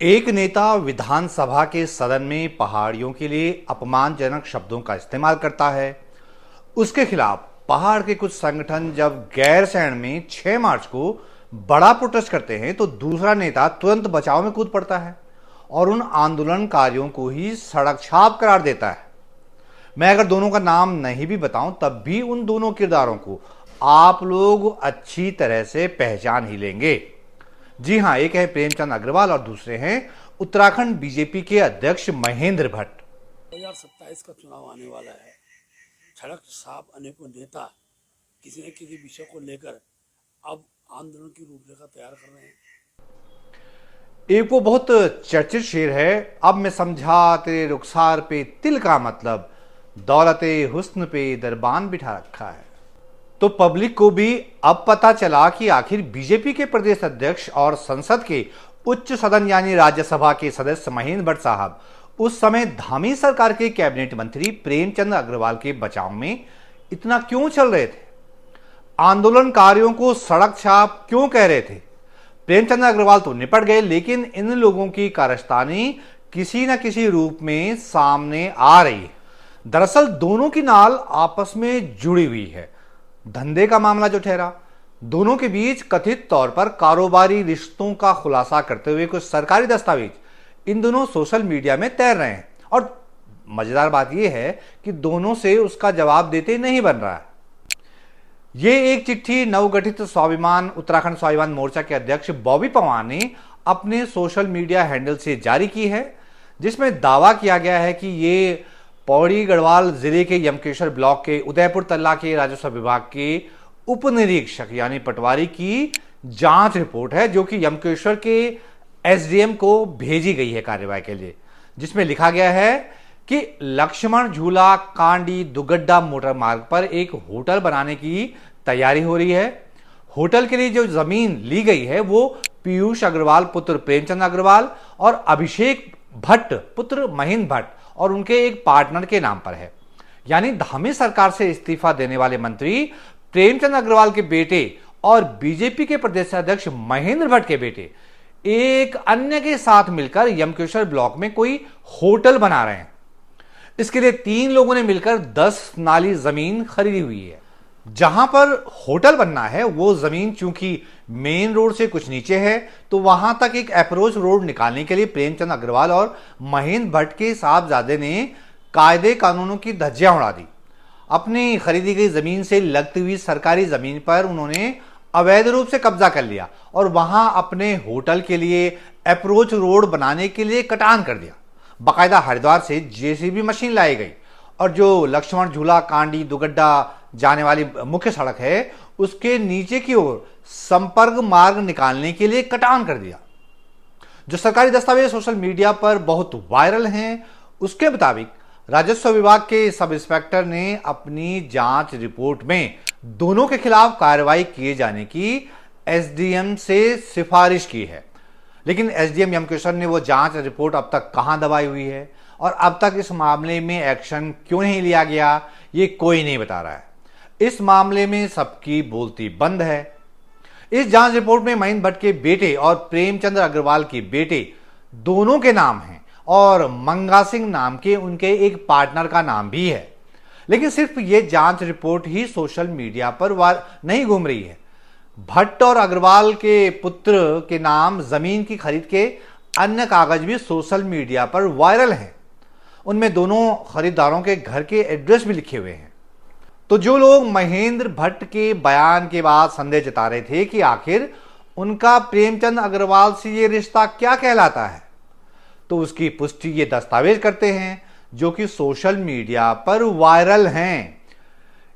एक नेता विधानसभा के सदन में पहाड़ियों के लिए अपमानजनक शब्दों का इस्तेमाल करता है। उसके खिलाफ पहाड़ के कुछ संगठन जब गैरसैंण में 6 मार्च को बड़ा प्रोटेस्ट करते हैं तो दूसरा नेता तुरंत बचाव में कूद पड़ता है और उन आंदोलनकारियों को ही सड़क छाप करार देता है। मैं अगर दोनों का नाम नहीं भी बताऊं तब भी उन दोनों किरदारों को आप लोग अच्छी तरह से पहचान ही लेंगे। जी हां, एक है प्रेमचंद अग्रवाल और दूसरे हैं उत्तराखंड बीजेपी के अध्यक्ष महेंद्र भट्ट। 2027 का चुनाव आने वाला है। सड़क साफ अनेकों नेता किसी न किसी विषय को लेकर अब आंदोलन की रूपरेखा तैयार कर रहे हैं। एक वो बहुत चर्चित शेर है, अब मैं समझा तेरे रुखसार पे तिल का मतलब, दौलते हुस्न पे दरबान बिठा रखा है। तो पब्लिक को भी अब पता चला कि आखिर बीजेपी के प्रदेश अध्यक्ष और संसद के उच्च सदन यानी राज्यसभा के सदस्य महेंद्र भट्ट साहब उस समय धामी सरकार के कैबिनेट मंत्री प्रेमचंद अग्रवाल के बचाव में इतना क्यों चल रहे थे। आंदोलनकारियों को सड़क छाप क्यों कह रहे थे। प्रेमचंद अग्रवाल तो निपट गए, लेकिन इन लोगों की कारस्तानी किसी न किसी रूप में सामने आ रही है। दरअसल दोनों की नाल आपस में जुड़ी हुई है। धंधे का मामला जो ठहरा, दोनों के बीच कथित तौर पर कारोबारी रिश्तों का खुलासा करते हुए कुछ सरकारी दस्तावेज इन दोनों सोशल मीडिया में तैर रहे हैं और मजेदार बात यह है कि दोनों से उसका जवाब देते नहीं बन रहा है। यह एक चिट्ठी नवगठित उत्तराखंड स्वाभिमान मोर्चा के अध्यक्ष बॉबी पवार ने अपने सोशल मीडिया हैंडल से जारी की है, जिसमें दावा किया गया है कि ये पौड़ी गढ़वाल जिले के यमकेश्वर ब्लॉक के उदयपुर तल्ला के राजस्व विभाग के उप निरीक्षक यानी पटवारी की जांच रिपोर्ट है, जो कि यमकेश्वर के एसडीएम को भेजी गई है कार्यवाही के लिए, जिसमें लिखा गया है कि लक्ष्मण झूला कांडी दुगड्डा मोटर मार्ग पर एक होटल बनाने की तैयारी हो रही है। होटल के लिए जो जमीन ली गई है वो पीयूष अग्रवाल पुत्र प्रेमचंद अग्रवाल और अभिषेक भट्ट पुत्र महेंद्र भट्ट और उनके एक पार्टनर के नाम पर है। यानी धामी सरकार से इस्तीफा देने वाले मंत्री प्रेमचंद अग्रवाल के बेटे और बीजेपी के प्रदेश अध्यक्ष महेंद्र भट्ट के बेटे एक अन्य के साथ मिलकर यमकेश्वर ब्लॉक में कोई होटल बना रहे हैं। इसके लिए 3 लोगों ने मिलकर 10 नाली जमीन खरीदी हुई है। जहां पर होटल बनना है वो जमीन चूंकि मेन रोड से कुछ नीचे है, तो वहां तक एक अप्रोच रोड निकालने के लिए प्रेमचंद अग्रवाल और महेंद्र भट्ट के साहबजादे ने कायदे कानूनों की धज्जियां उड़ा दी। अपनी खरीदी गई जमीन से लगती हुई सरकारी जमीन पर उन्होंने अवैध रूप से कब्जा कर लिया और वहां अपने होटल के लिए अप्रोच रोड बनाने के लिए कटान कर दिया। बाकायदा हरिद्वार से जेसीबी मशीन लाई गई और जो लक्ष्मण झूला कांडी दुगड्डा जाने वाली मुख्य सड़क है उसके नीचे की ओर संपर्क मार्ग निकालने के लिए कटान कर दिया। जो सरकारी दस्तावेज सोशल मीडिया पर बहुत वायरल हैं, उसके मुताबिक राजस्व विभाग के सब इंस्पेक्टर ने अपनी जांच रिपोर्ट में दोनों के खिलाफ कार्रवाई किए जाने की एसडीएम से सिफारिश की है, लेकिन एसडीएम यमकेश्वर ने वो जांच रिपोर्ट अब तक कहां दबाई हुई है और अब तक इस मामले में एक्शन क्यों नहीं लिया गया, ये कोई नहीं बता रहा है। इस मामले में सबकी बोलती बंद है। इस जांच रिपोर्ट में महेंद्र भट्ट के बेटे और प्रेमचंद्र अग्रवाल के बेटे दोनों के नाम हैं और मंगा सिंह नाम के उनके एक पार्टनर का नाम भी है। लेकिन सिर्फ ये जांच रिपोर्ट ही सोशल मीडिया पर नहीं घूम रही है। भट्ट और अग्रवाल के पुत्र के नाम जमीन की खरीद के अन्य कागज भी सोशल मीडिया पर वायरल हैं। उनमें दोनों खरीदारों के घर के एड्रेस भी लिखे हुए हैं। तो जो लोग महेंद्र भट्ट के बयान के बाद संदेह जता रहे थे कि आखिर उनका प्रेमचंद अग्रवाल से ये रिश्ता क्या कहलाता है, तो उसकी पुष्टि ये दस्तावेज करते हैं जो कि सोशल मीडिया पर वायरल हैं।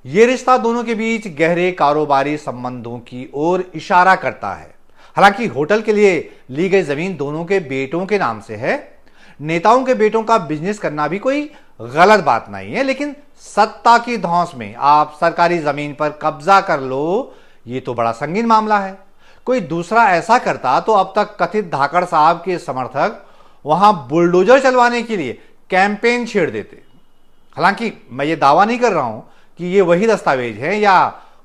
ये रिश्ता दोनों के बीच गहरे कारोबारी संबंधों की ओर इशारा करता है। हालांकि होटल के लिए ली गई जमीन दोनों के बेटों के नाम से है। नेताओं के बेटों का बिजनेस करना भी कोई गलत बात नहीं है, लेकिन सत्ता की धौंस में आप सरकारी जमीन पर कब्जा कर लो, ये तो बड़ा संगीन मामला है। कोई दूसरा ऐसा करता तो अब तक कथित धाकड़ साहब के समर्थक वहां बुलडोजर चलवाने के लिए कैंपेन छेड़ देते। हालांकि मैं ये दावा नहीं कर रहा हूं कि ये वही दस्तावेज है या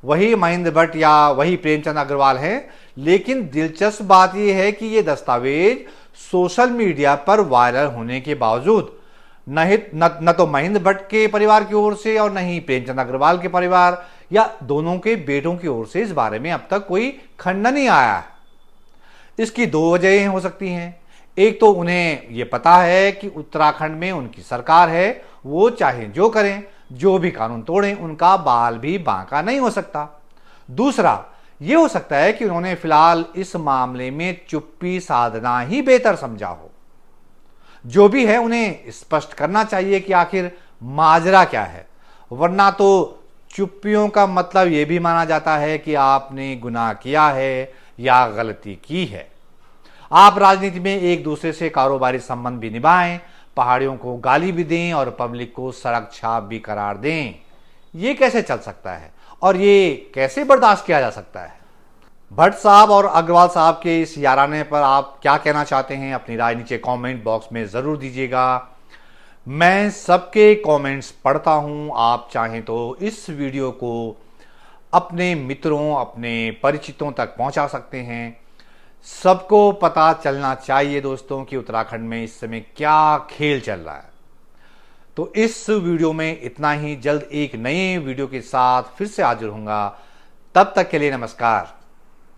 वही महेंद्र भट्ट या वही प्रेमचंद अग्रवाल है, लेकिन दिलचस्प बात यह है कि ये दस्तावेज सोशल मीडिया पर वायरल होने के बावजूद न तो महेंद्र भट्ट के परिवार की ओर से और न ही प्रेमचंद अग्रवाल के परिवार या दोनों के बेटों की ओर से इस बारे में अब तक कोई खंडन नहीं आया है। इसकी दो वजहें हो सकती हैं। एक तो उन्हें यह पता है कि उत्तराखंड में उनकी सरकार है, वो चाहे जो करें, जो भी कानून तोड़ें, उनका बाल भी बांका नहीं हो सकता। दूसरा यह हो सकता है कि उन्होंने फिलहाल इस मामले में चुप्पी साधना ही बेहतर समझा हो। जो भी है, उन्हें स्पष्ट करना चाहिए कि आखिर माजरा क्या है, वरना तो चुप्पियों का मतलब यह भी माना जाता है कि आपने गुनाह किया है या गलती की है। आप राजनीति में एक दूसरे से कारोबारी संबंध भी निभाएं, पहाड़ियों को गाली भी दें और पब्लिक को सड़क छाप भी करार दें। ये कैसे चल सकता है और ये कैसे बर्दाश्त किया जा सकता है? भट्ट साहब और अग्रवाल साहब के इस याराने पर आप क्या कहना चाहते हैं? अपनी राय नीचे कमेंट बॉक्स में जरूर दीजिएगा। मैं सबके कमेंट्स पढ़ता हूं। आप चाहें तो इस वीडियो को अपने मित्रों, अपने परिचितों तक पहुंचा सकते हैं। सबको पता चलना चाहिए दोस्तों कि उत्तराखंड में इस समय क्या खेल चल रहा है। तो इस वीडियो में इतना ही। जल्द एक नए वीडियो के साथ फिर से हाजिर होऊंगा। तब तक के लिए नमस्कार।